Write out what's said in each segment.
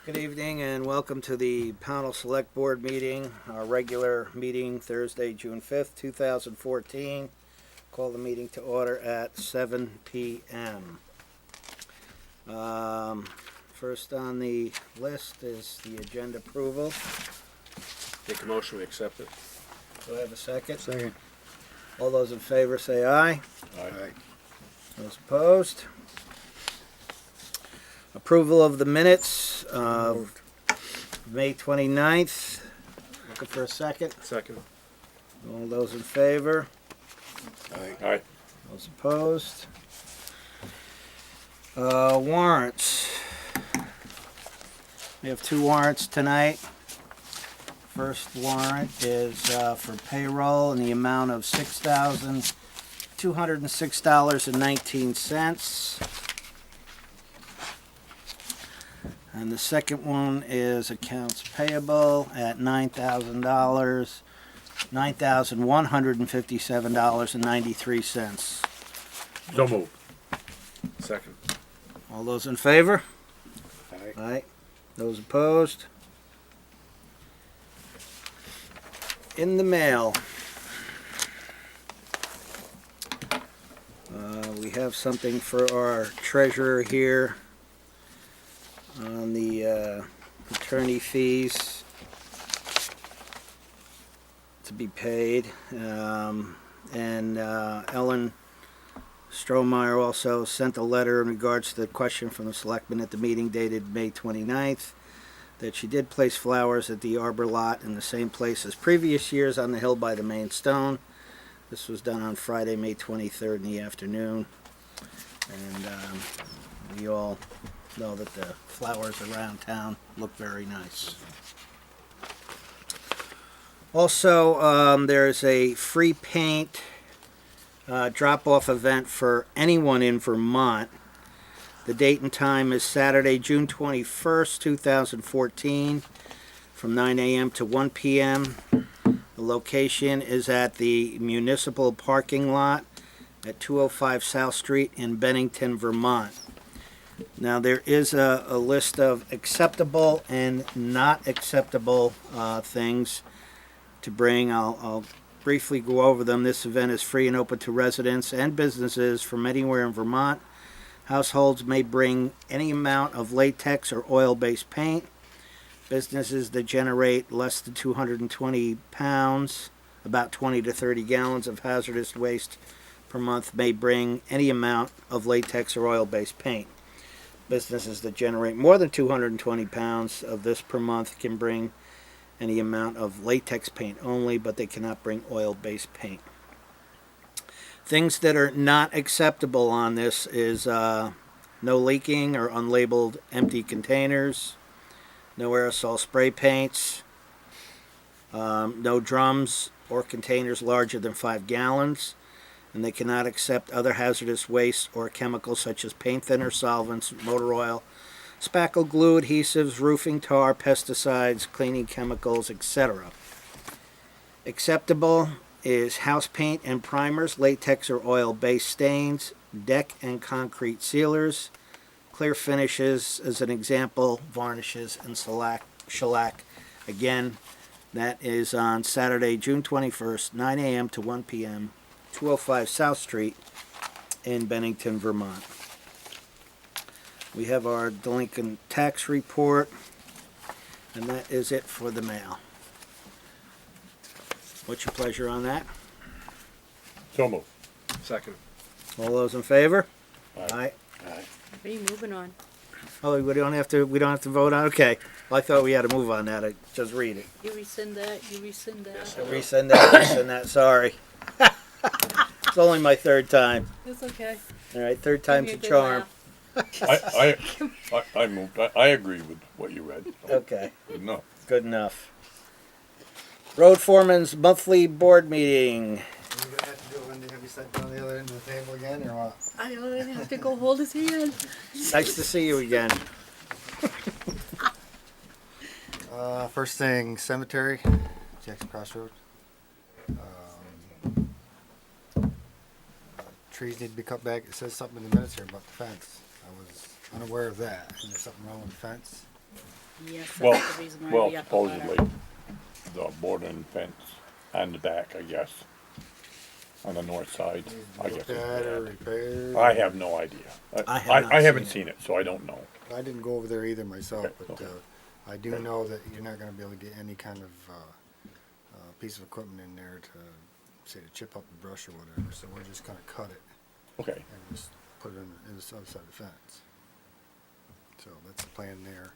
Good evening and welcome to the Pownal Select Board meeting, our regular meeting Thursday, June 5th, 2014. Call the meeting to order at 7 p.m. First on the list is the agenda approval. Make a motion, we accept it. Do I have a second? Second. All those in favor say aye. Aye. Those opposed? Approval of the minutes of May 29th. Looking for a second. Second. All those in favor? Aye. Those opposed? Warrants. We have two warrants tonight. First warrant is for payroll in the amount of $6,206.19. And the second one is accounts payable at $9,000, $9,157.93. So moved. Second. All those in favor? Aye. Aye. Those opposed? In the mail. We have something for our treasurer here on the attorney fees to be paid. And Ellen Strohmeyer also sent a letter in regards to the question from the selectmen at the meeting dated May 29th that she did place flowers at the arbor lot in the same place as previous years on the hill by the main stone. This was done on Friday, May 23rd in the afternoon. And we all know that the flowers around town look very nice. Also, there's a free paint drop-off event for anyone in Vermont. The date and time is Saturday, June 21st, 2014, from 9 a.m. to 1 p.m. The location is at the municipal parking lot at 205 South Street in Bennington, Vermont. Now, there is a list of acceptable and not acceptable things to bring. I'll briefly go over them. This event is free and open to residents and businesses from anywhere in Vermont. Households may bring any amount of latex or oil-based paint. Businesses that generate less than 220 pounds, about 20 to 30 gallons of hazardous waste per month, may bring any amount of latex or oil-based paint. Businesses that generate more than 220 pounds of this per month can bring any amount of latex paint only, but they cannot bring oil-based paint. Things that are not acceptable on this is no leaking or unlabeled empty containers, no aerosol spray paints, no drums or containers larger than 5 gallons, and they cannot accept other hazardous waste or chemicals such as paint thinner, solvents, motor oil, spackle glue, adhesives, roofing tar, pesticides, cleaning chemicals, etc. Acceptable is house paint and primers, latex or oil-based stains, deck and concrete sealers, clear finishes, as an example, varnishes and shellac. Again, that is on Saturday, June 21st, 9 a.m. to 1 p.m., 205 South Street in Bennington, Vermont. We have our delinquent tax report, and that is it for the mail. What's your pleasure on that? So moved. Second. All those in favor? Aye. Aye. What are you moving on? Oh, we don't have to vote on. Okay. Well, I thought we had to move on that. I just read it. You rescind that, you rescind that. Yes. Resend that. Sorry. It's only my third time. It's okay. All right, third Give time's me a good charm. laugh. I moved. I agree with what you read. Okay, No. good enough. Road Foreman's monthly board meeting. You gonna have to do it, Wendy? Have you sat down the other end of the table again, or what? I don't have to go hold his hand. Nice to see you again. First thing, cemetery, Jackson Crossroads. Trees need to be cut back. It says something in the minutes here about the fence. I was unaware of that. Is there something wrong with the fence? Yes, Well, that's the reason why we got the letter. supposedly, the border and fence on the back, I guess, on the north side, I guess. Looked is at or bad. repaired. I have no idea. I have not I haven't seen seen it, so I don't know. I didn't go over there either myself, Okay, but okay. I do know that you're not gonna be able to get any kind of piece of equipment in there to, say, to chip up the brush or whatever, so we're just gonna cut it Okay, and just put it in the other side of the fence. So that's the plan there.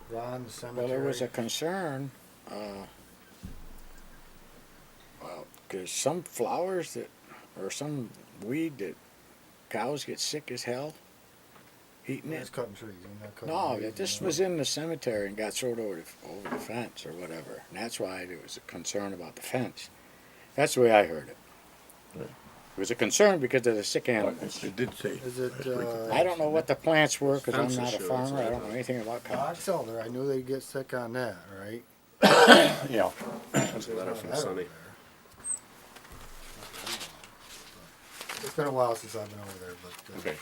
Ron, the cemetery. Well, there was a concern, well, there's some flowers that, or some weed that cows get sick as hell eating It's it. cutting trees. You're not cutting No, trees, that this you know. was in the cemetery and got thrown over the fence or whatever. And that's why there was a concern about the fence. That's the way I heard it. Right. It was a concern because of the sick but animals. it did say. Is it, I don't know what the plants were because I'm Fence not a issue, farmer. I it's don't know anything about cows. Oxelder, I knew they'd get sick on that, right? Yeah, That's a letter from Sonny. It's been a while since I've been over there, but. okay.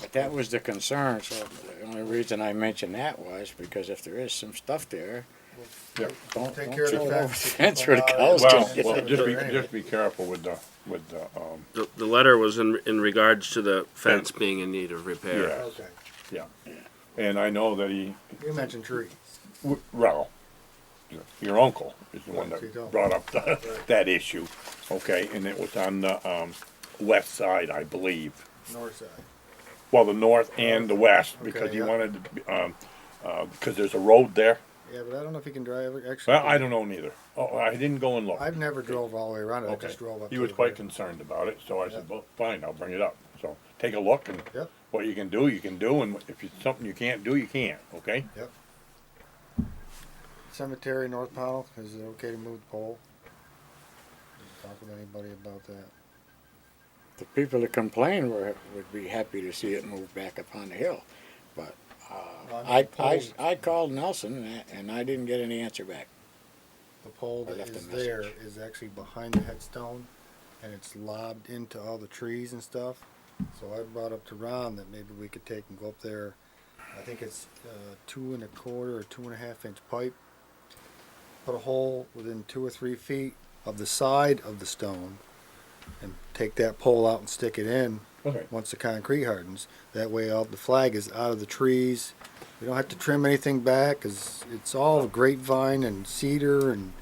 But that was the concern, so the only reason I mentioned that was because if there is some stuff there, Yeah. don't Take don't care of the throw it over the fence. fence where the cows Well, can get well, it. just be careful with the, The letter was in regards to the fence being in need of repair. Yeah. Okay. yeah. And I know that he, You mentioned trees. well, your uncle is the one Right, you that don't. brought up that issue, okay, and it was on the, west side, I believe. North side. Well, the north and the west, because Okay, he yeah. wanted to, because there's a road there. Yeah, but I don't know if you can drive it, actually. Well, I don't know neither. Oh, I didn't go and look. I've never drove all the way around it, I Okay. just drove up. He to was the quite river. concerned about it, so I said, Yeah. well, fine, I'll bring it up. So take a look and Yep. what you can do, and if it's something you can't do, you can't, okay? Yep. Cemetery, North Pownal, is it okay to move the pole? Did you talk with anybody about that? The people that complain would be happy to see it moved back up on the hill, but Well, I called Nelson and I didn't get any answer back. The pole I that left a is there message. is actually behind the headstone, and it's lobbed into all the trees and stuff. So I brought up to Ron that maybe we could take and go up there. I think it's 2 1/4 or 2.5 inch pipe. Put a hole within 2 or 3 feet of the side of the stone, and take that pole out and stick it in Okay. once the concrete hardens. That way, all the flag is out of the trees. We don't have to trim anything back because it's all grapevine and cedar and.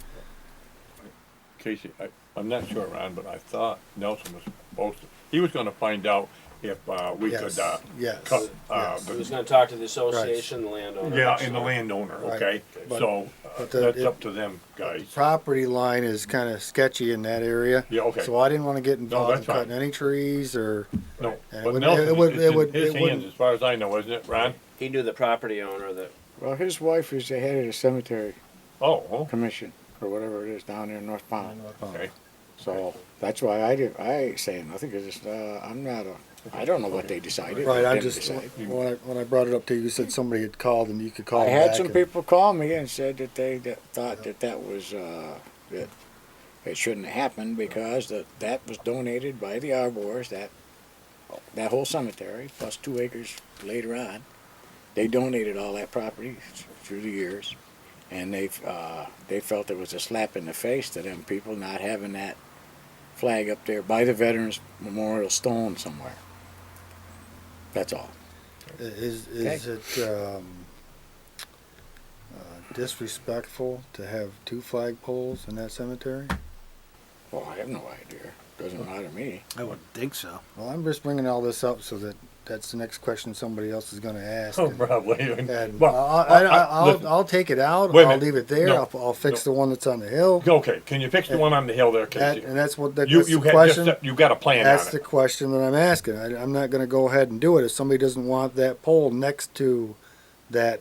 Casey, I'm not sure, Ron, but I thought Nelson was supposed to, he was gonna find out if, we Yes, could, yes, cut, yes. He was gonna talk to the association, the landowner. yeah, and the landowner, Right. okay? But- So, but that's it- up to them, guys. Property line is kind of sketchy in that area. Yeah, okay. So I didn't want to get involved in that's fine. cutting any trees or. No, And it but would- Nelson, it would- it's it would- in his it wouldn't- hands, as far as I know, isn't it, Ron? He knew the property owner that, Well, his wife is the head of the cemetery Oh, commission or whatever it is down there in North Pownal. okay. So that's why I ain't saying nothing because I don't know what they decided. Right, They I didn't just decide. when I brought it up to you, you said somebody had called and you could call. I them had back some and- people call me and said that thought that was that it shouldn't have happened because that was donated by the arbors, that whole cemetery plus 2 acres later on. They donated all that property through the years, and they felt it was a slap in the face to them people not having that flag up there by the Veterans Memorial Stone somewhere. That's all. Is it disrespectful to have 2 flagpoles in that cemetery? Well, I have no idea. Doesn't matter to me. I wouldn't think so. Well, I'm just bringing all this up so that that's the next question somebody else is going to ask. Oh, and- probably. And Well, listen. I'll take it out. Wait a I'll minute. leave it there. No, I'll fix the one that's on the hill. Okay, can you fix the one on the hill there, Casey? And that's what that's You the had question. just, you got a plan on That's it. the question that I'm asking. I'm not going to go ahead and do it if somebody doesn't want that pole next to that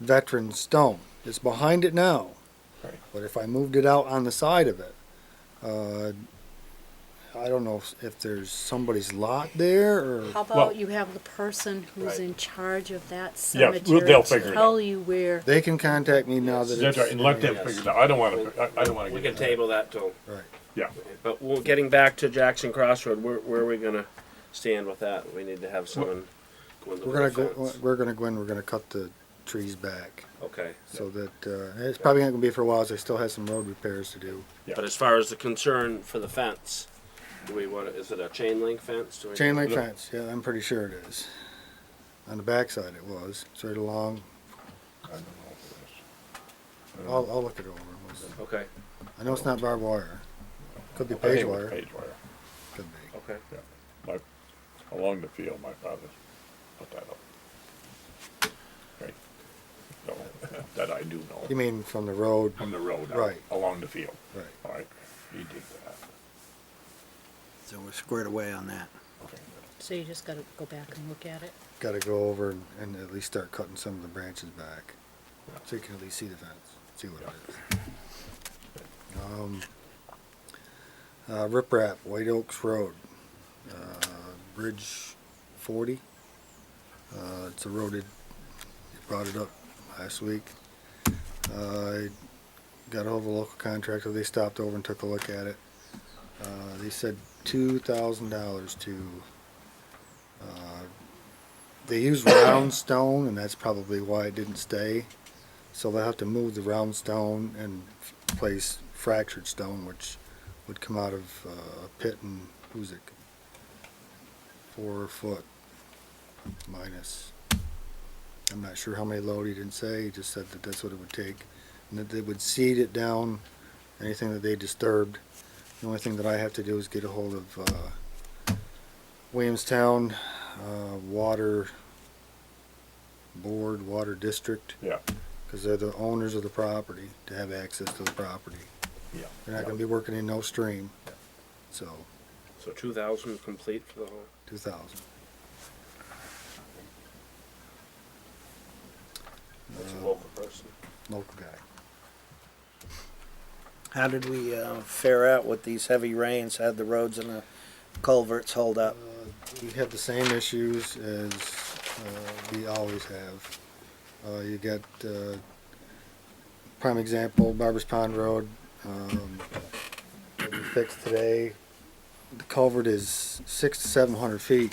veteran stone. It's behind it now. Right. But if I moved it out on the side of it, I don't know if there's somebody's lot there or. How about Well- you have the person who's Right. in charge of that Yeah, cemetery they'll figure it tell you where. They can contact me now that That's it's. right, and let them Yes. figure it out. I don't wanna, I don't wanna we get can table that till. Right. Yeah, But getting back to Jackson Crossroad, where are we gonna stand with that? We need to have someone go in the We're gonna fence. go. We're gonna go in. We're gonna cut the trees back. Okay. So that, it's probably not gonna be for a while, as they still have some road repairs to do. Yeah. But as far as the concern for the fence, do we want is it a chain link fence? Do we Chain link fence, yeah, I'm pretty sure it is. On the backside it was, it's right along, I don't know if it is. I'll look it over. Okay. I know it's not barbed wire. Could be I think page it was wire, Page wire. could be. Okay. Along the field, my father put that up. Right. So, that I do know. You mean from the road? From the road out, Right. along the field. Right. All right, he did that. So we're squared away on that. Okay. So you just gotta go back and look at it. Gotta go over and at least start cutting some of the branches back, so you can at least see the fence, see what it is. Riprap, White Oaks Road, Bridge 40. It's eroded. They brought it up last week. I got a hold of a local contractor. They stopped over and took a look at it. They said $2,000 to. They used round stone, and that's probably why it didn't stay. So they'll have to move the round stone and place fractured stone, which would come out of a pit in Hoosick. 4 foot minus. I'm not sure how many load, he didn't say. He just said that that's what it would take. And that they would seed it down, anything that they disturbed. The only thing that I have to do is get a hold of Williamstown Water Board, Water District, Yeah, because they're the owners of the property, to have access to the property. yeah. They're not going to be working in no stream. So, So 2,000 complete for the whole. 2,000. That's a local person. Local guy. How did we fare out with these heavy rains? Had the roads and the culverts hold up? We have the same issues as we always have. You got prime example, Barbers Pond Road. We fixed today. The culvert is 600 to 700 feet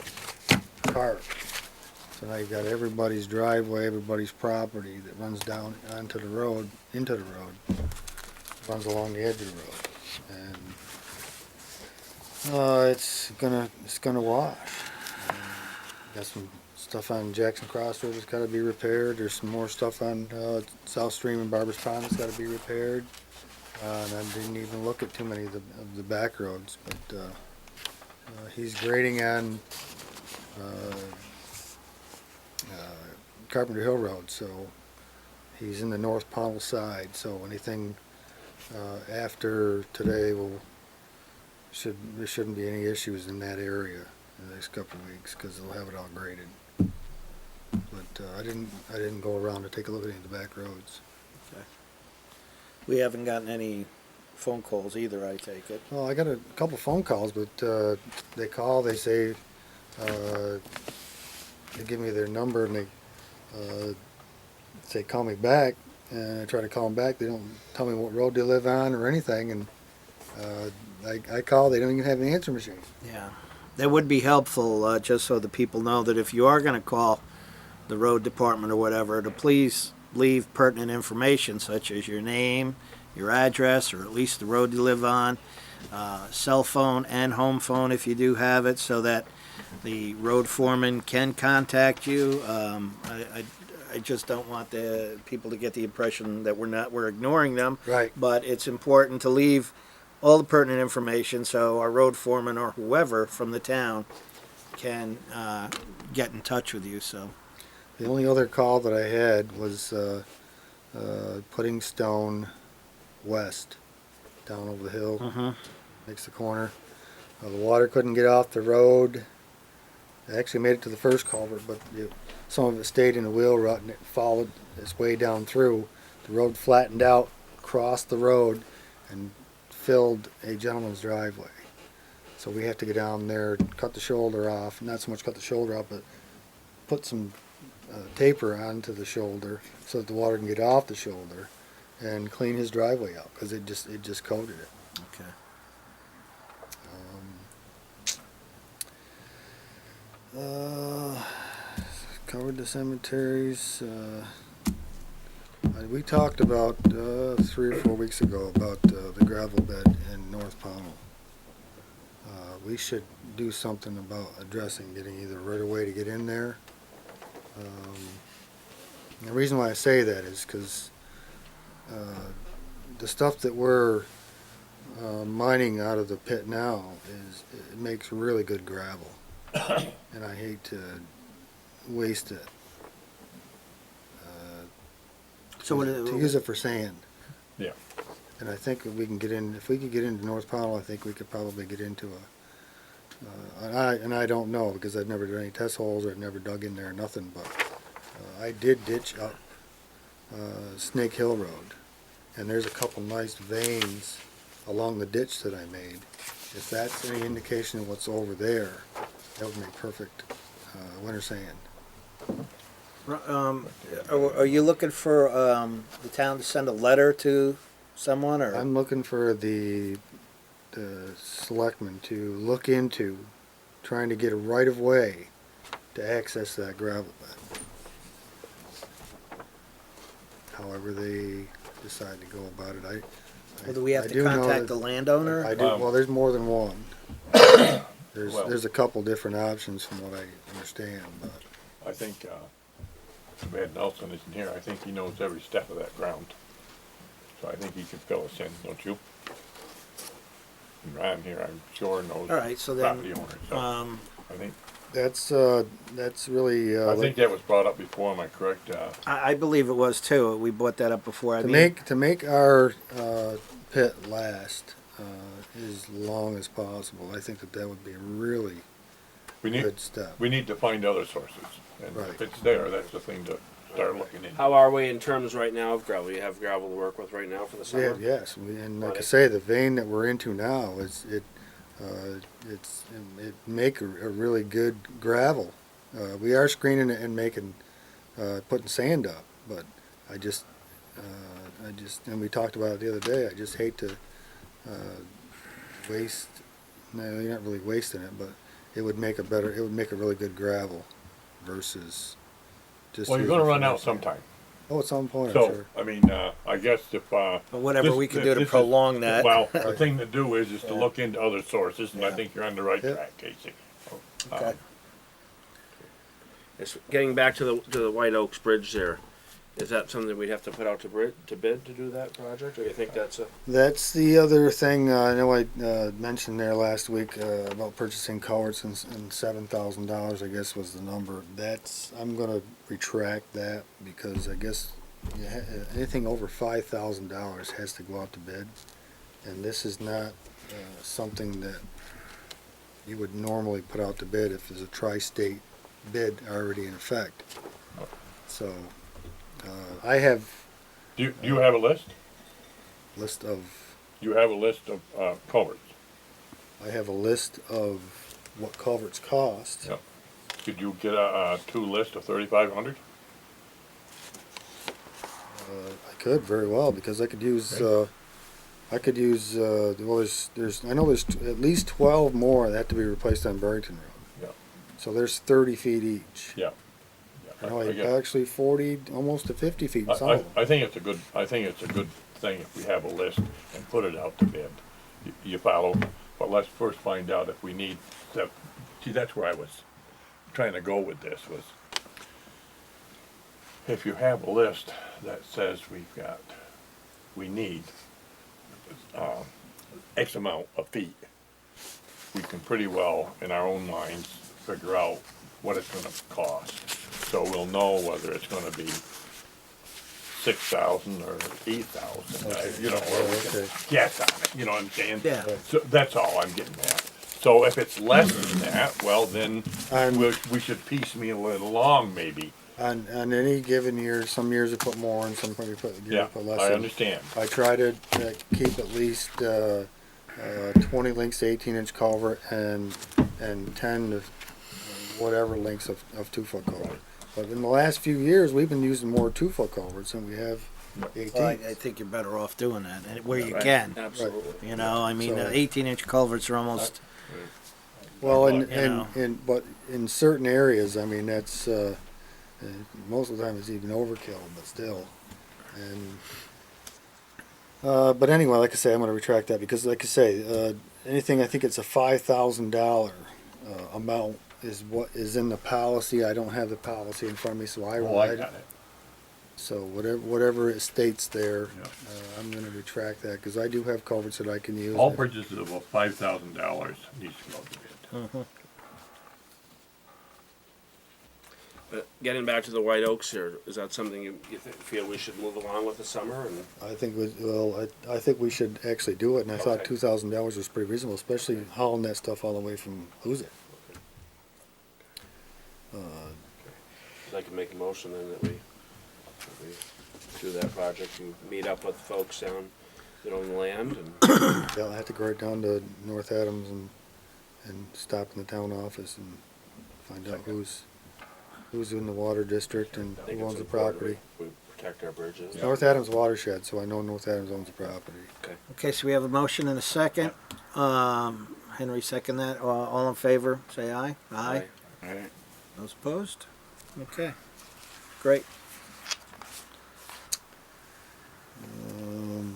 apart. So now you've got everybody's driveway, everybody's property that runs down onto the road, into the road, runs along the edge of the road, and it's gonna wash. Got some stuff on Jackson Cross Road that's got to be repaired. There's some more stuff on South Stream and Barbers Pond that's got to be repaired. And I didn't even look at too many of the back roads, but he's grading on Carpenter Hill Road, so he's in the North Pownal side. So anything after today there shouldn't be any issues in that area in the next couple of weeks, because they'll have it all graded. But I didn't go around to take a look at any of the back roads. We haven't gotten any phone calls either, I take it. Well, I got a couple phone calls, but they call, they say, they give me their number, and they say call me back, and I try to call them back. They don't tell me what road they live on or anything, and I call, they don't even have an answer machine. Yeah. That would be helpful, just so the people know that if you are going to call the road department or whatever, to please leave pertinent information such as your name, your address, or at least the road you live on, cell phone and home phone if you do have it, so that the road foreman can contact you. I just don't want the people to get the impression that we're ignoring them. Right. But it's important to leave all the pertinent information so our road foreman or whoever from the town can get in touch with you. So The only other call that I had was putting stone west, down over the hill, makes the corner. The water couldn't get off the road. It actually made it to the first culvert, but some of it stayed in the wheel rut, and it followed its way down through. The road flattened out, crossed the road, and filled a gentleman's driveway. So we have to get down there, cut the shoulder off, not so much cut the shoulder off, but put some taper onto the shoulder so that the water can get off the shoulder and clean his driveway out, because it just coated it. okay. Covered the cemeteries. We talked about 3 or 4 weeks ago about the gravel bed in North Pownal. We should do something about addressing getting either right away to get in there. The reason why I say that is because the stuff that we're mining out of the pit now it makes really good gravel, and I hate to waste it. So what? To use it for sand. Yeah. And I think if we can get in, if we could get into North Pownal, I think we could probably get into and I don't know because I've never done any test holes or I've never dug in there or nothing, but I did ditch up Snake Hill Road, and there's a couple nice veins along the ditch that I made. If that's any indication of what's over there, that would make perfect winter sand. Are you looking for the town to send a letter to someone, or? I'm looking for the selectmen to look into trying to get a right of way to access that gravel bed. However they decide to go about it, Or do we have I to do know contact that- the landowner? I do. Well, there's more than one. There's a couple different options from what I understand, but I think, too bad Nelson isn't here, I think he knows every step of that ground. So I think he can fill us in, don't you? And Ron here, I'm sure knows All right, so property then, owners, so I think, that's really I think that was brought up before, am I correct? I believe it was too. We brought that up before. I to mean, make our pit last as long as possible. I think that would be a really We need, good step. we need to find other sources, and Right. if it's there, that's the thing to start looking into. How are we in terms right now of gravel? You have gravel to work with right now for the Yeah, summer? yes, and like I Right. say, the vein that we're into now it make a really good gravel. We are screening it and making putting sand up, but I just and we talked about it the other day. I just hate to waste. No, you're not really wasting it, but it would make a really good gravel versus just. Well, you're using gonna run flat out sand. sometime. Oh, at some point, I'm So, sure. I mean, I guess if, but whatever this- we can do to this is- prolong that. well, the thing to do is to Yeah. look into other sources, and I Yeah. think you're on the right Yeah. track, Casey. Okay. It's getting back to the White Oaks Bridge there. Is that something that we'd have to put out to bid to do that project, or you think that's a? That's the other thing. I know I mentioned there last week about purchasing culverts and $7,000. I guess was the number. I'm going to retract that because I guess anything over $5,000 has to go out to bid, and this is not something that you would normally put out to bid if there's a tri-state bid already in effect. So I have Do you have a list? list of. You have a list of culverts. I have a list of what culverts cost. Yep. Could you get a two list of 3,500? I could very well because I could use. Well, there's. I know there's at least 12 more that have to be replaced on Burrington Road. Yeah. So there's 30 feet each. Yeah. I know I guess- actually 40, almost to 50 feet. in some of them. I think it's a good. I think it's a good thing if we have a list and put it out to bid. You follow, but let's first find out if we need. See, that's where I was trying to go with this was. If you have a list that says we need X amount of feet, we can pretty well, in our own minds, figure out what it's gonna cost. So we'll know whether it's gonna be 6,000 or 8,000, you know, or we can Okay. guess on it, you know what I'm saying? Yeah. So that's all I'm getting at. So if it's less than that, well, then And- we should piecemeal it along maybe. On any given year, some years we put more, and some years we Yeah, put less. I in. understand. I try to keep at least 20 links to 18-inch culvert and 10 to whatever lengths of 2-foot culvert. But in the last few years, we've been using more 2-foot culverts than we have 18. Well, I think you're better off doing that and where you Right. can. Absolutely. You know, I mean, So- 18-inch culverts are almost. Well, You know. but in certain areas, I mean, that's most of the time it's even overkill, but still. And but anyway, like I say, I'm going to retract that because, like I say, anything, I think it's a $5,000 amount is what is in the policy. I don't have the policy in front of me, so I Oh, I got it. So whatever it states there, Yeah. I'm going to retract that because I do have culverts that I can use. All bridges of about $5,000 needs to go to bid. But getting back to the white oaks here, is that something you feel we should move along with this summer? And I think I think we should actually do it, and I thought Okay. $2,000 was pretty reasonable, especially hauling that stuff all the way from Hoosick. I'd like to make a motion then that we do that project and meet up with folks down that own the land and Yeah, I'll have to go right down to North Adams and stop in the town office and find out who's in the water district and I think who it's owns the important property. we protect our bridges. North Adams watershed, so I know North Adams owns the property. Okay, so we have a motion and a second. Henry second that. All in favor, say aye. Aye. Alright. Those opposed? Okay. Great. Um,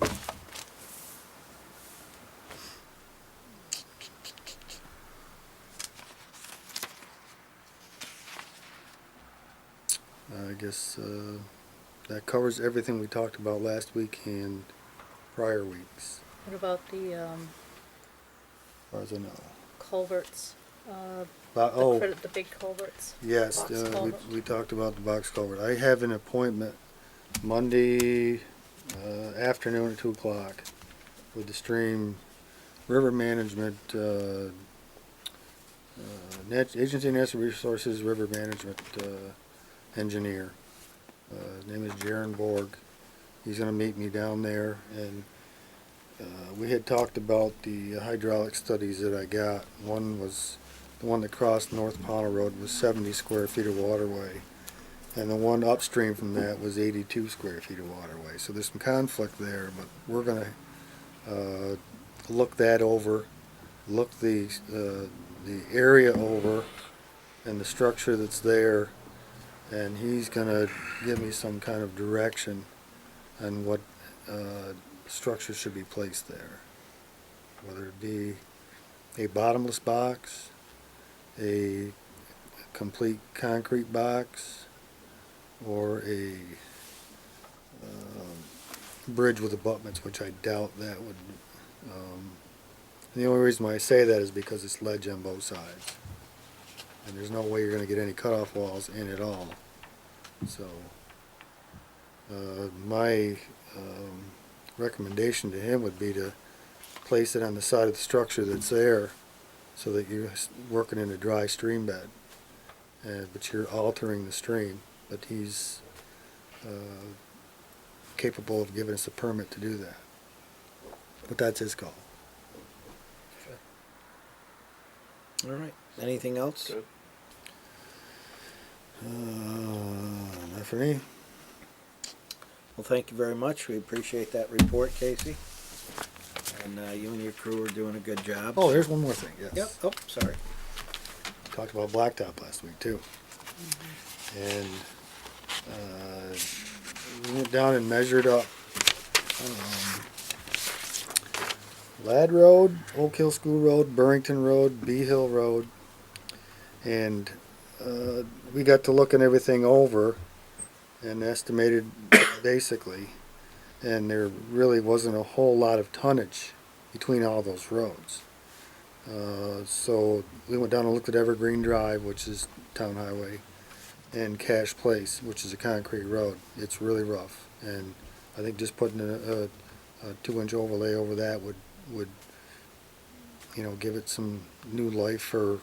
I guess that covers everything we talked about last week and prior weeks, What about the as far as I know. culverts? The big culverts? Yes, Box we culvert. talked about the box culvert. I have an appointment Monday afternoon at 2 o'clock with the Stream River Management, Agency of Natural Resources River Management engineer. His name is Jaron Borg. He's going to meet me down there, and we had talked about the hydraulic studies that I got. One was the one that crossed North Pownal Road was 70 square feet of waterway, and the one upstream from that was 82 square feet of waterway. So there's some conflict there, but we're going to look that over, look the area over, and the structure that's there, and he's going to give me some kind of direction on what structure should be placed there, whether it be a bottomless box, a complete concrete box, or a bridge with abutments, which I doubt that would. The only reason why I say that is because it's ledge on both sides, and there's no way you're going to get any cutoff walls in at all. So my recommendation to him would be to place it on the side of the structure that's there, so that you're working in a dry stream bed, but you're altering the stream. But he's capable of giving us a permit to do that. But that's his call. All right. Anything else? Good. Not for me. Well, thank you very much. We appreciate that report, Casey. And you and your crew are doing a good job. Oh, there's one more thing. Yes. Yep. Oh, sorry. Talked about blacktop last week too. And we went down and measured up Ladd Road, Oak Hill School Road, Burrington Road, Bee Hill Road, and we got to looking everything over and estimated basically, and there really wasn't a whole lot of tonnage between all those roads. So we went down and looked at Evergreen Drive, which is town highway, and Cash Place, which is a concrete road. It's really rough, and I think just putting a 2-inch overlay over that would give it some new life for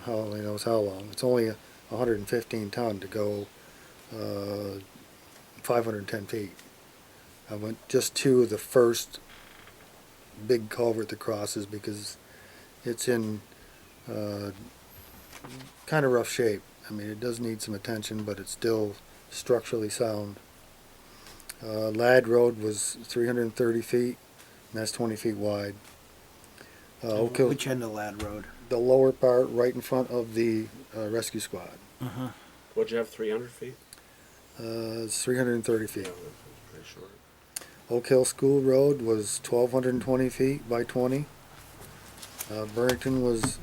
how only knows how long. It's only 115 ton to go 510 feet. I went just to the first big culvert that crosses because it's in kind of rough shape. I mean, it does need some attention, but it's still structurally sound. Ladd Road was 330 feet, and that's 20 feet wide. Oak Hill, Which end of Ladd Road? the lower part right in front of the rescue squad. What'd you have, 300 feet? It's 330 feet. short. Oak Hill School Road was 1,220 feet by 20. Burrington was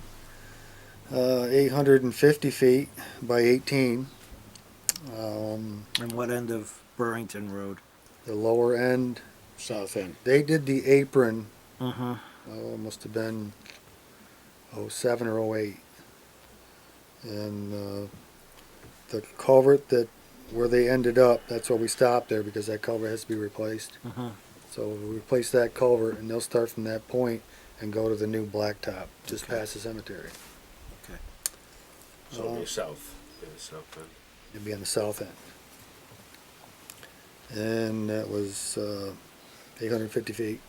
850 feet by 18. And what end of Burrington Road? The lower end, South end. they did the apron, Mm-hmm. must have been '07 or '08. And the culvert where they ended up, that's where we stopped there because that culvert has to be replaced. Mm-hmm. So we replace that culvert and they'll start from that point and go to the new blacktop just Okay. past the cemetery. So it'll be south. Yeah, the south end. It'd be on the south end. And that was 850 feet.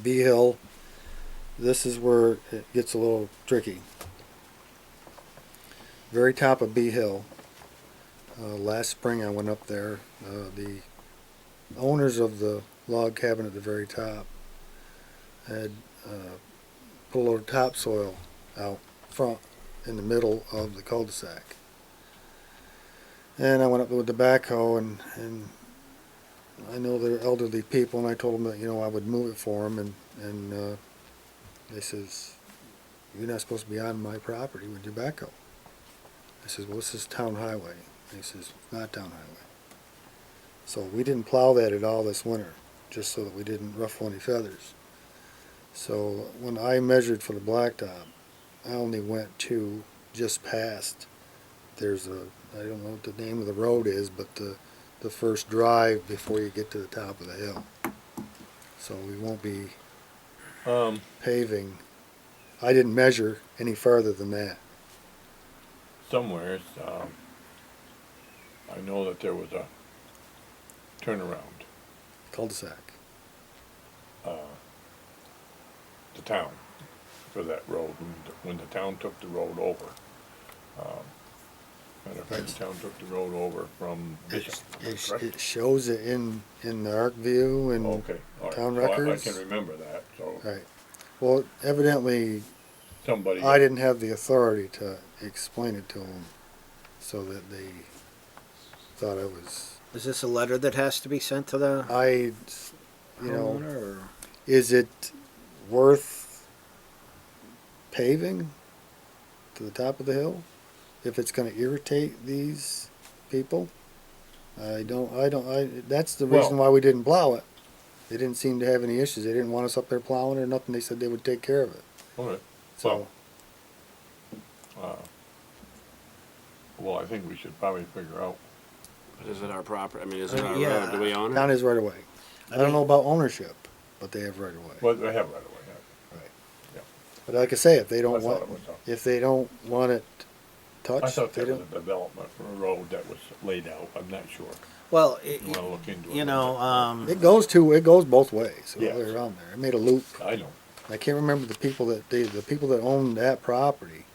B Hill, this is where it gets a little tricky. Very top of B Hill. Last spring I went up there. The owners of the log cabin at the very top had put a little topsoil out front in the middle of the cul-de-sac. And I went up with the backhoe and I know they're elderly people and I told them that, I would move it for them and they says, "You're not supposed to be on my property with your backhoe." I says, "Well, this is town highway." And he says, "Not town highway." So we didn't plow that at all this winter, just so that we didn't ruffle any feathers. So when I measured for the blacktop, I only went to just past. There's I don't know what the name of the road is, but the first drive before you get to the top of the hill. So we won't be paving. I didn't measure any farther than that. Somewhere, I know that there was a turnaround, Cul-de-sac. the town, for that road, when the town took the road over. Matter of fact, the town took the road over from Bishop, correct? It shows it in the ARC view and Okay, all right. town So records. I can remember that, so Right. Well, evidently somebody. I didn't have the authority to explain it to them, so that they thought I was. Is this a letter that has to be sent to the homeowner? Or? Is it worth paving to the top of the hill if it's going to irritate these people? That's the reason why we didn't plow it. They didn't seem to have any issues. They didn't want us up there plowing or nothing. They said they would take care of it. All right. So, Well, I think we should probably figure out. But is it our property? I mean, is it our yeah. road? Do we own it? town is right away. I don't know about ownership, but they have right away. Well, they have right away. Right. Yeah. But like I say, if they I don't thought want, it was a- if they don't want it touched, I thought they there was don't. a development for a road that was laid out. I'm not sure. Well, You want to look into it. you a know, little bit. It goes both ways all the Yes. way around there. It made a loop. I know. I can't remember the people that own that property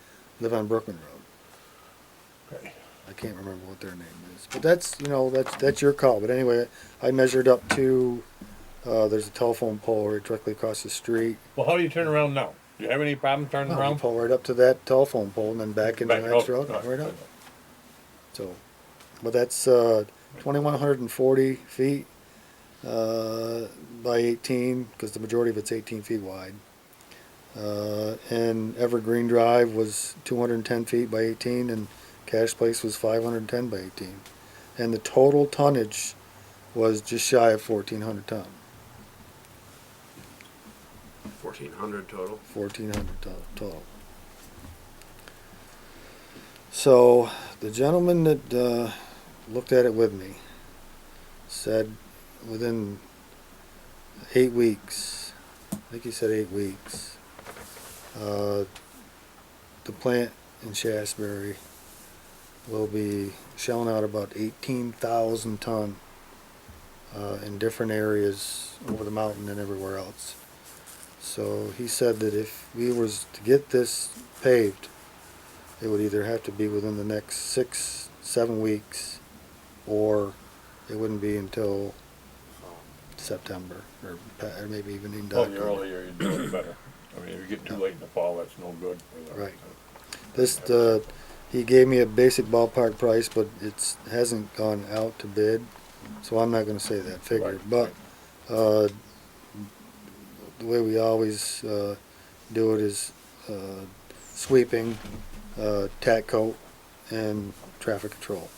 live on Brookman Road. Okay. I can't remember what their name is, but that's your call. But anyway, I measured up to. There's a telephone pole right directly across the street. Well, how do you turn around now? Do you have any problem turning You around? pull right up to that telephone pole and then back into the next road, oh, right up. So, but that's 2,140 feet by 18, because the majority of it's 18 feet wide. And Evergreen Drive was 210 feet by 18, and Cash Place was 510 by 18. And the total tonnage was just shy of 1,400 ton. 1,400 total. 1,400 total. So the gentleman that looked at it with me said within 8 weeks, I think he said 8 weeks, the plant in Shasberry will be shelling out about 18,000 ton in different areas over the mountain and everywhere else. So he said that if we was to get this paved, it would either have to be within the next 6-7 weeks, or it wouldn't be until September, or maybe even into Well, the October. earlier you do it, the better. I mean, if you get too late in the fall, that's no good. Right. This he gave me a basic ballpark price, but it hasn't gone out to bid. So I'm not gonna say that figure, Right, but, the way we always, do it is, sweeping, tack coat, and traffic control.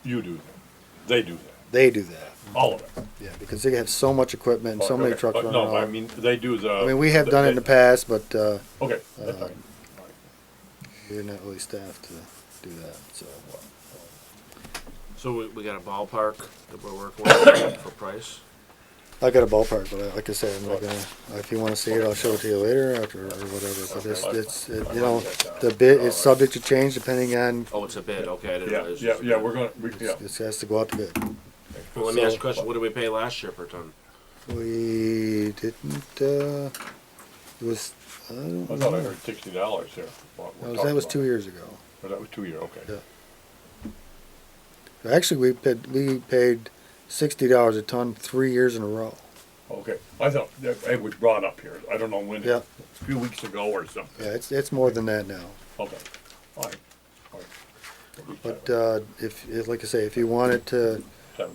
You do that. They do that. They do that, All of it. yeah, because they have so much equipment and so many Okay, trucks but running no, I around. mean, they do the. I mean, we have done it in the past, but, Okay, that's fine. we're not really staffed to do that, so. So we got a ballpark that we're working with for price? I got a ballpark, but like I said, I'm not gonna, if you wanna see it, I'll show it to you later after, or whatever, but you know, the bid is subject to change depending on, Oh, it's a bid, okay, I didn't Yeah, realize. yeah, yeah, we're gonna, yeah. it has to go out to bid. Well, let me ask you a So- question, what did we pay last year per ton? We didn't, it was, I don't I thought I know. heard $60 here. That was 2 years ago. Oh, that was 2 years, okay. Yeah. Actually, we paid $60 a ton 3 years in a row. Okay, I thought that it was brought up here. I don't know when, Yeah. a few weeks ago or something. Yeah, it's more than that now. Okay, all right. But, if, like I say, if you want it to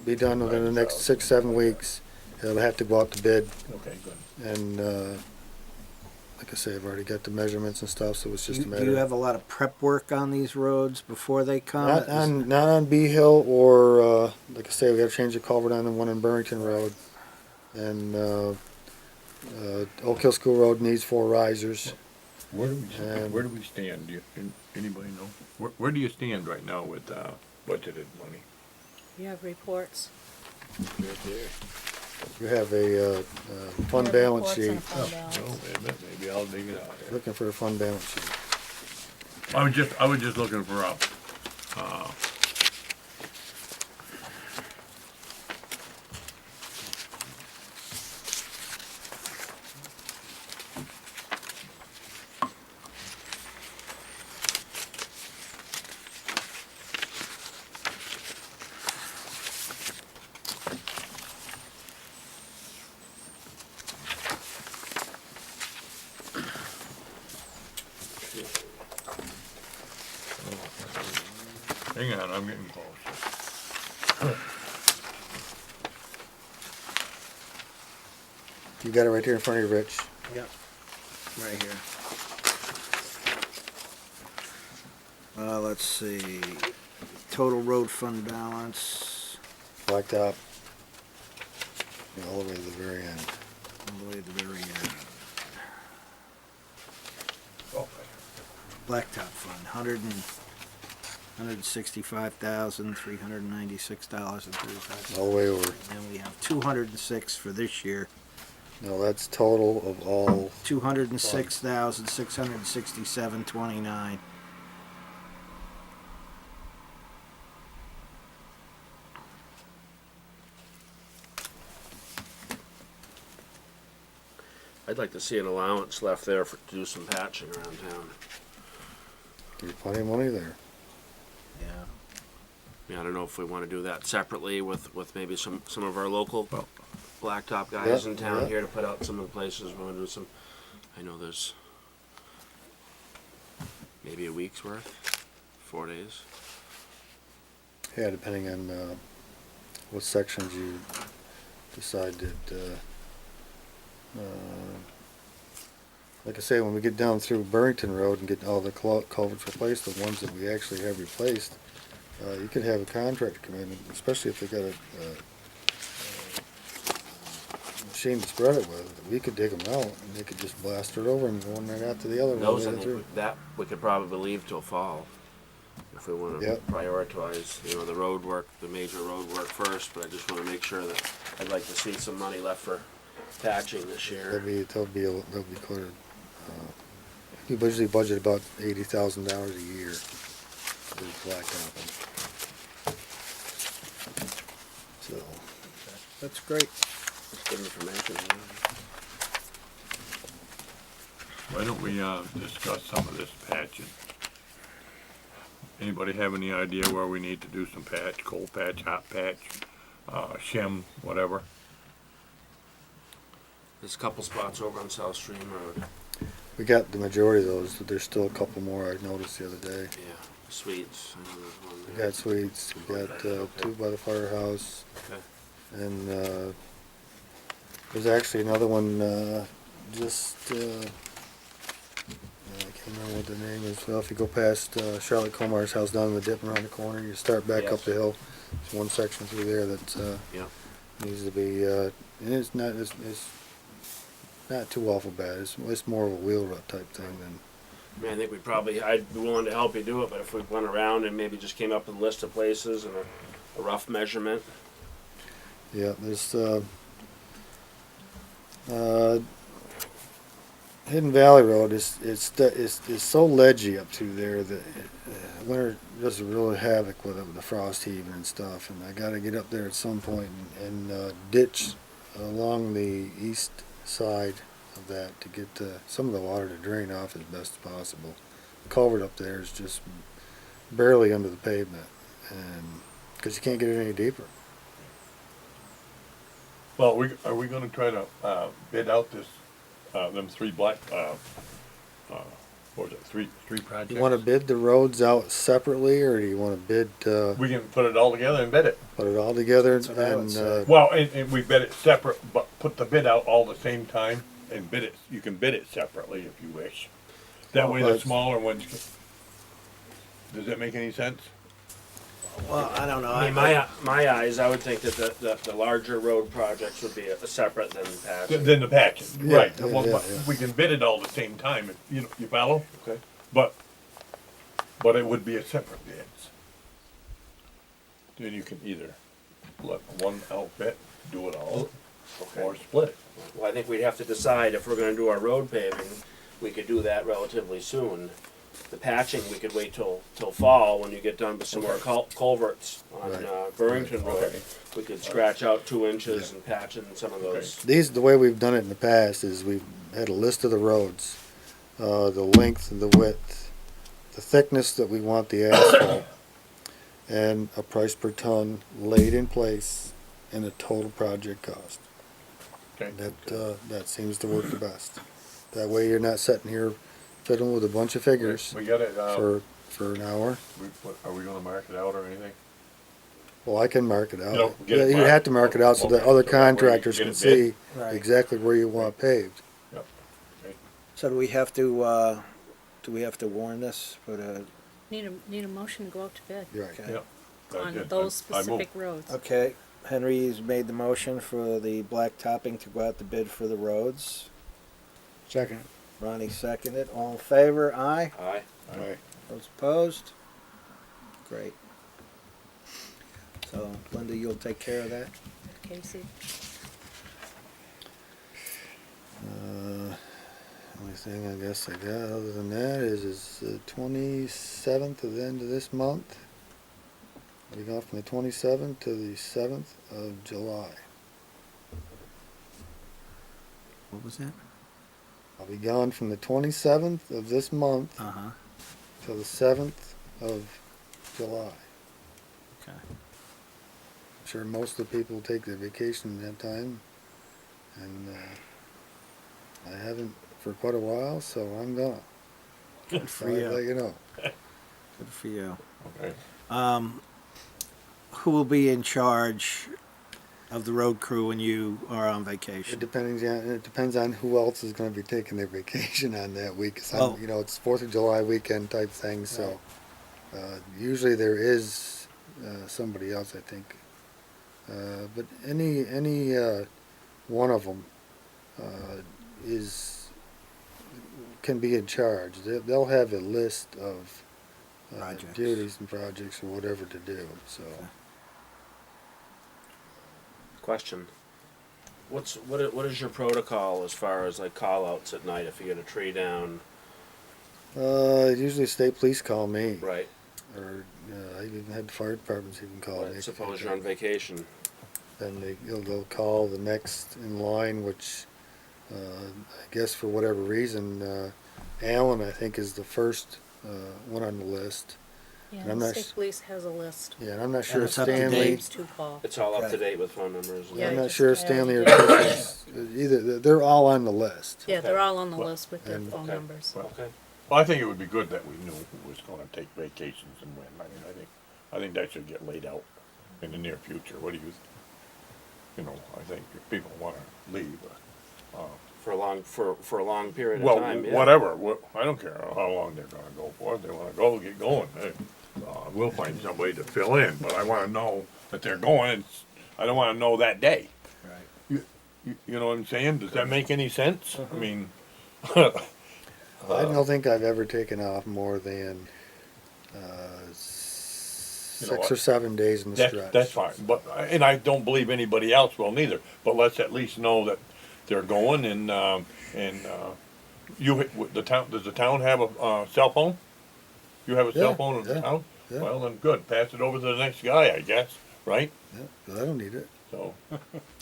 be done within the next 6, 7 weeks, it'll have to go out to bid. Okay, good. And, like I say, I've already got the measurements and stuff, so it's just a matter. Do you have a lot of prep work on these roads before they come? Not on Bee Hill or, like I say, we gotta change the culvert on the one on Burrington Road. And, Oak Hill School Road needs 4 risers. Where do And- we stand? Do you, anybody know? Where do you stand right now with, budgeted money? You have reports. You have a, fund You have balance reports and sheet. a fund balance. Oh, wait a minute, maybe I'll dig it out here. Looking for a fund balance sheet. I was just looking for a, hang on, I'm getting close. You got it right here in front of you, Rich. Yep, right here. Let's see, total road fund balance, Blacktop. All the way to the very end. all the way to the very end. Okay. Blacktop fund, $165,396.35. All the way over. And we have 206 for this year, No, that's total of all. 206,667.29. I'd like to see an allowance left there to do some patching around town. There's plenty of money there. Yeah. Yeah, I don't know if we wanna do that separately with maybe some of our local Well- blacktop guys Yeah, in town yeah. here to put out some of the places, we wanna do some, I know there's maybe a week's worth, 4 days. Yeah, depending on, what sections you decide that, like I say, when we get down through Burrington Road and get all the culverts replaced, the ones that we actually have replaced, you could have a contractor come in, especially if they got a machine to spread it with. We could dig them out and they could just blast it over and go one right after the other. Those, I right through. think, that we could probably leave till fall, if we wanna Yep. prioritize, the road work, the major road work first, but I just wanna make sure that, I'd like to see some money left for patching this year. That'll be cleared. We usually budget about $80,000 a year for blacktopping. So, That's great. That's good information. Why don't we, discuss some of this patching? Anybody have any idea where we need to do some patch, cold patch, hot patch, shim, whatever? There's a couple spots over on South Stream Road, we got the majority of those, but there's still a couple more I noticed the other day. yeah. Suites. I know there's one We there. got suites, we got, two by the firehouse, Okay. and, there's actually another one, just, I can't remember what the name is. Well, if you go past Charlotte Comar's house down in the dip around the corner, you start back up Yes. the hill. There's one section through there that Yeah. needs to be. And it's not too awful bad. It's more of a wheel rut type thing than. I mean, I think I'd be willing to help you do it, but if we went around and maybe just came up with a list of places and a rough measurement. Yeah, there's Hidden Valley Road is so ledgy up through there that winter does really havoc with it, with the frost heaving and stuff. And I got to get up there at some point and ditch along the east side of that to get some of the water to drain off as best as possible. The culvert up there is just barely under the pavement, and because you can't get it any deeper. Well, are we gonna try to, bid out this, them three what was it, three projects? You want to bid the roads out separately, or do you want to bid We can put it all together and bid it. put it all together That's what I would and say. Well, and we bid it separate, but put the bid out all the same time and bid it, you can bid it separately if you wish. That way the Well, smaller ones does that make any sense? Well, I don't know. I mean, my eyes, I would think that the larger road projects would be a separate than patching. Then the patching, Yeah, right. yeah, Well, yeah, but yeah. we can bid it all the same time, you follow? Okay. But it would be a separate bids. Then you can either let one outfit do it all, Okay. or split it. Well, I think we'd have to decide if we're gonna do our road paving, we could do that relatively soon. The patching, we could wait till fall when you get done with some more culverts on Right. Burrington Road. Okay. We could scratch out 2 inches and patch in some of those. the way we've done it in the past is we've had a list of the roads, the length and the width, the thickness that we want the asphalt, and a price per ton laid in place, and a total project cost. Okay. That seems to work the best. That way you're not sitting here fiddling with a bunch of figures We got it, for an hour. are we gonna mark it out or anything? Well, I can mark it out. You don't get it You marked? have to mark it out so that Okay, other so that way you contractors get can it bid? see Right. exactly where you want paved. Yep. Okay. So do we have to warn this for the? Need a motion to go out to bid Right. Okay. Yep. That's on it. those I move. specific roads. Okay, Henry's made the motion for the black topping to go out to bid for the roads. Second. Ronnie seconded. All in favor? Aye. Aye. Right. Those opposed? Great. So, Linda, you'll take care of that? Casey, Only thing I guess I got other than that is the 27th of the end of this month. We go from the 27th to the 7th of July. What was that? I'll be gone from the 27th of this month Uh-huh. till the 7th of July. Okay. I'm sure most of the people will take their vacation that time, and I haven't for quite a while, so I'm gone. Good for So I'd you. let you know. Good for you. Okay. Who will be in charge of the road crew when you are on It vacation? depends on who else is going to be taking their vacation on that week. 'Cause Oh. it's 4th of July weekend type thing, so usually there is somebody else, I think. But any one of them can be in charge. They'll have a list of Projects. duties and projects or whatever to do. So. Okay. Question. What is your protocol as far as like call outs at night if you get a tree down? Usually state police call me, Right. or I even had the fire departments even call me. Suppose you're on vacation. Then they'll call the next in line, which I guess for whatever reason, Alan I think is the first one on the list. yeah, I'm the not state s- police has a list. Yeah, and I'm not sure it's up to Stanley. date. Names to call. It's all up to Okay. date with phone numbers. Yeah, I'm you not just sure add- Stanley or yeah. Chris is either. They're all on the list. Yeah, they're Okay. all on the Well, list with their and- phone okay. numbers. Well, Okay. Well, I think it would be good that we knew who was gonna take vacations and when. I mean, I think that should get laid out in the near future. What do you, I think if people wanna leave, For a long period well, of time, yeah. whatever, I don't care how long they're gonna go for. If they wanna go, get going. Hey, we'll find somebody to fill in, but I wanna know that they're going, and I don't wanna know that day. Right. You know what I'm saying? Does that make any sense? I mean, I don't think I've ever taken off more than You know 6 what? or 7 days in the stretch. that's fine, but, and I don't believe anybody else will neither, but let's at least know that they're going and the town, does the town have a cell phone? You have a cell Yeah, phone in the yeah, town? yeah. Well, then good, pass it over to the next guy, I guess, right? Yeah, 'cause I don't need it. So,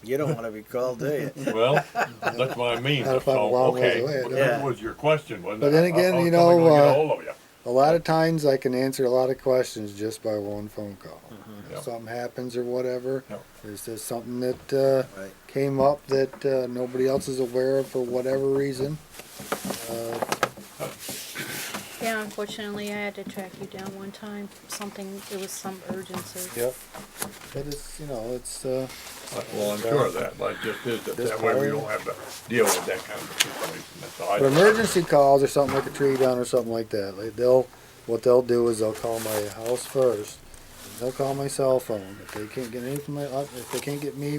You don't want to be called, do you? well, that's what I mean, Not if I'm a so, long ways okay, away, well, no. that was your question, wasn't it? But then again, How you come we know, don't get a hold of you? A lot of times I can answer a lot of questions just by one phone call. If Yeah. something happens or whatever, Yeah. there's just something that Right. came up that nobody else is aware of for whatever reason. Yeah, unfortunately, I had to track you down one time. It was some urgency. Yep. But it's, it's, Well, I'm sure of that, but it just is that way we don't have to deal with that kind of situation, that's all. but emergency calls or something like a tree down or something like that, like what they'll do is they'll call my house first. They'll call my cell phone. If they can't get anything from if they can't get me,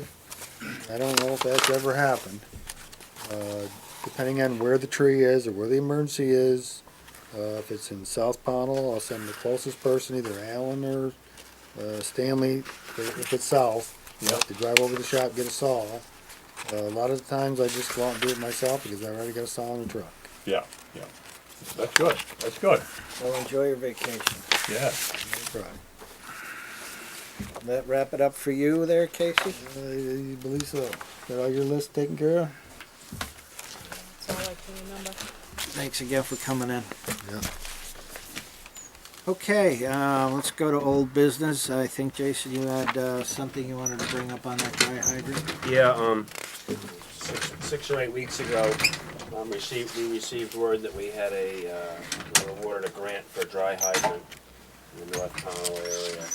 I don't know if that's ever happened. Depending on where the tree is or where the emergency is, if it's in South Pownal, I'll send the closest person, either Alan or Stanley, if it's south. Yep. To drive over to the shop, get a saw. A lot of the times I just go out and do it myself because I already got a saw in the truck. Yeah, yeah, that's good, Well, enjoy your vacation. yeah. No problem. That wrap it up for you there, Casey? You believe so? Got all your list taken care of? That's all I can remember. Thanks again for coming in. Yeah. Okay, let's go to old business. I think, Jason, you had something you wanted to bring up on that dry hydrant? Yeah, 6 or 8 weeks ago, we received word that we had we were awarded a grant for a dry hydrant in the North Pownal area.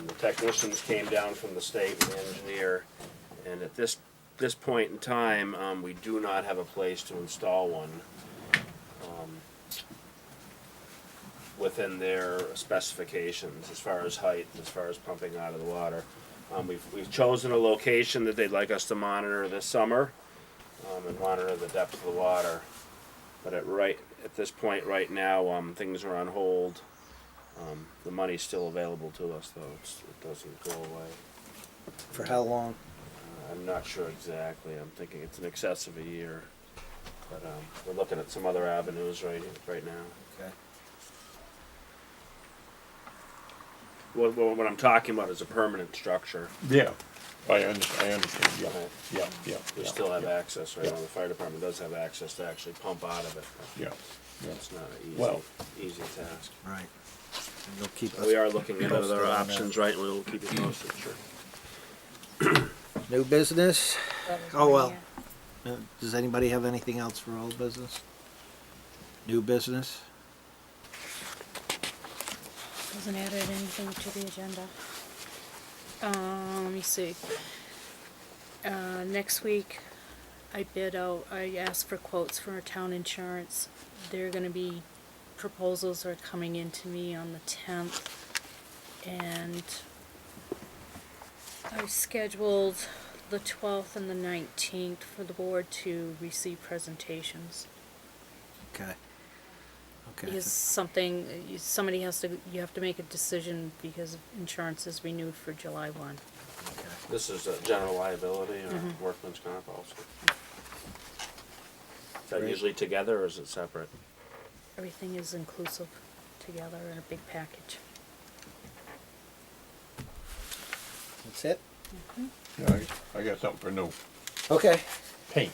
The technicians came down from the state and the engineer, and at this point in time, we do not have a place to install one within their specifications as far as height, as far as pumping out of the water. We've chosen a location that they'd like us to monitor this summer and monitor the depth of the water. But at this point right now, things are on hold. The money's still available to us, though. It doesn't go away. For how long? I'm not sure exactly. I'm thinking it's in excess of a year. But we're looking at some other avenues right now. Okay. What I'm talking about is a permanent structure. Yeah, I understand, yeah. We yeah, still have yeah, access right now. The fire department does have access to actually pump out of it. Yeah, It's not an Well- easy task. Right. And you'll keep us We are looking at posted other on that. options, right, and we'll keep you posted, sure. New business? That was Oh, my, well. Does anybody have anything else for old business? New business? Hasn't added anything to the agenda. Let me see. Next week, I asked for quotes for town insurance. They're gonna be, proposals are coming in to me on the 10th. And I've scheduled the 12th and the 19th for the board to receive presentations. Okay. Okay. Because somebody you have to make a decision because insurance is renewed for July 1. Okay. This is general liability or workman's comp also. Is that Great. usually together or is it separate? Everything is inclusive together in a big package. That's it? yeah, I got something for new, Okay. paint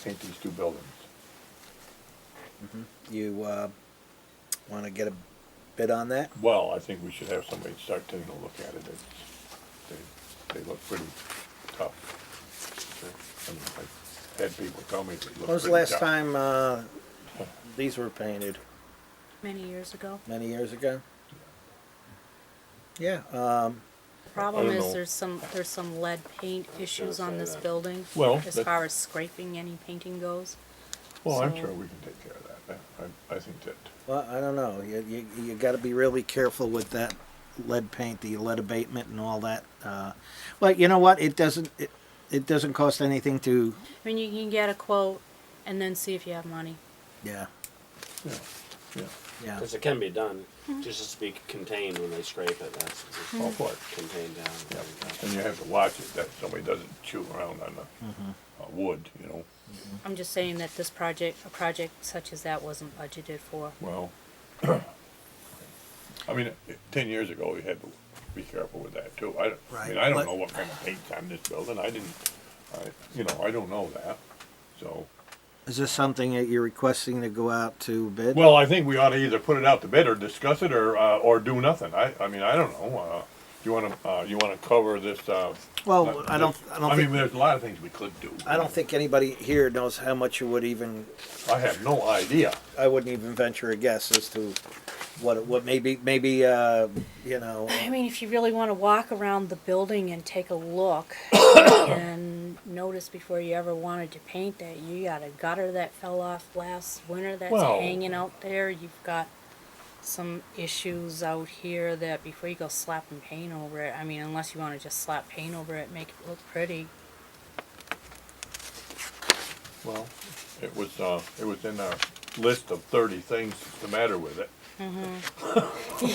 these two buildings. You want to get a bid on that? Well, I think we should have somebody start taking a look at it, they look pretty tough. I mean, I've had people tell me they look pretty tough. When was the last time These were painted Many years ago. many years ago. Yeah, Problem don't is, know. there's some lead paint issues on say this that. building. Well, As that- far as scraping any painting goes. Well, I'm So- sure we can take care of that. I think that, well, I don't know. You got to be really careful with that lead paint, the lead abatement, and all that. Well, you know what? It doesn't cost anything to. I mean, you can get a quote and then see if you have money. Yeah, yeah, yeah, yeah. Because it can be done, just has to be contained when they scrape it, that's it's all for it. contained down. Yeah. And you have to watch it, that somebody doesn't chew around on the wood, you know. I'm just saying that a project such as that wasn't budgeted for. Well, I mean, 10 years ago, we had to be careful with that too. I mean, Right. I don't But- know what kind of paint's on this building. I don't know that. So, Is this something that you're requesting to go out to bid? well, I think we ought to either put it out to bid or discuss it or do nothing. I mean, I don't know. You wanna cover this, Well, I don't I mean, think there's a lot of things we could do. I don't think anybody here knows how much it would even. I have no idea. I wouldn't even venture a guess as to what maybe you know. I mean, if you really want to walk around the building and take a look and notice before you ever wanted to paint that, you got a gutter that fell off last winter that's Well- hanging out there. You've got some issues out here that before you go slapping paint over it, I mean, unless you want to just slap paint over it, make it look pretty. Well, it was in our list of 30 things that's the matter with it.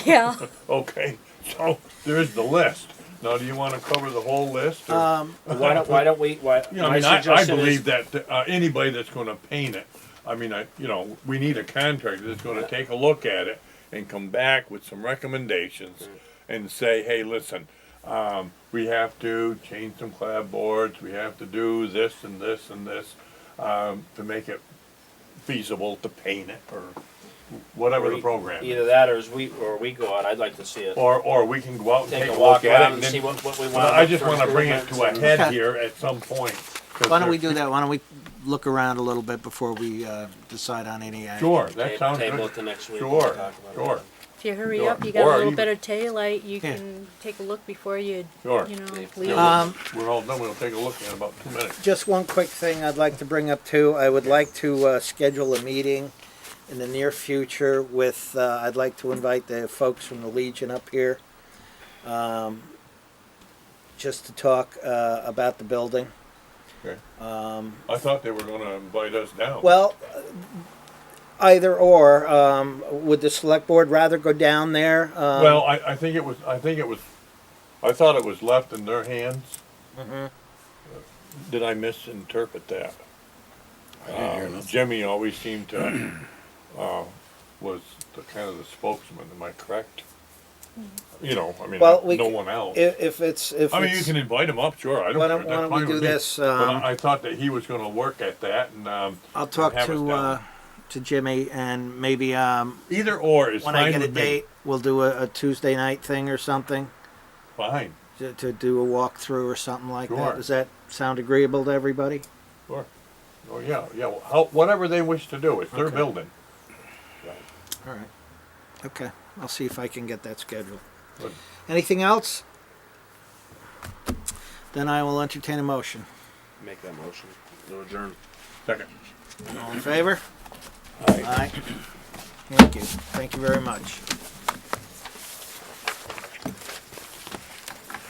Yeah. Okay, so there's the list. Now, do you want to cover the whole list? Or, Why don't we, you know, I mean, I believe that anybody that's going to paint it, I mean, we need a contractor that's going to take a look at it and come back with some recommendations and say, hey, listen, we have to change some clapboards, we have to do this and this and this to make it feasible to paint it or whatever the program Either is. that or we go out, I'd like to see it. Or we can go out and Take take a a walk look at it. around and then- see what we But want. I just for want to bring it to a improvements head Okay. here at some point. 'cause Why don't we there- do that? Why don't we look around a little bit before we decide on any action? Sure, and that sounds Table good. it to next week. Sure, and talk about sure. it. If you hurry Sure. up, you got Or a little even- bit of taillight, you Yeah. can take a look before you, Sure. you know, Yeah. leave. We're all done, we'll take a look in about 2 minutes. Just one quick thing I'd like to bring up too. I would like to schedule a meeting in the near future with. I'd like to invite the folks from the Legion up here, just to talk about the building. Okay. I thought they were gonna invite us down. Well, either or. Would the select board rather go down there? Well, I think it was, I thought it was left in their hands. Mhm. Did I misinterpret that? I didn't hear nothing. Jimmy always seemed to, was the kind of the spokesman, am I correct? You know, I mean, Well, no one else. If it's I mean, you can invite him up, sure, I don't Why care, don't- that's why don't we fine do with me. this, But I thought that he was gonna work at that and, I'll talk have us down. to Jimmy and maybe either or is when I fine get a with me. date, we'll do a Tuesday night thing or something Fine, to do a walkthrough or something like Sure. that. Does that sound agreeable to everybody? sure. Oh, yeah, well, whatever they wish to do, it's their Okay. building. All right. Okay. I'll see if I can get that scheduled. Good. Anything else? Then I will entertain a motion. Make that motion. No adjourn. Second. All in favor? Aye. Aye. Thank you. Thank you very much.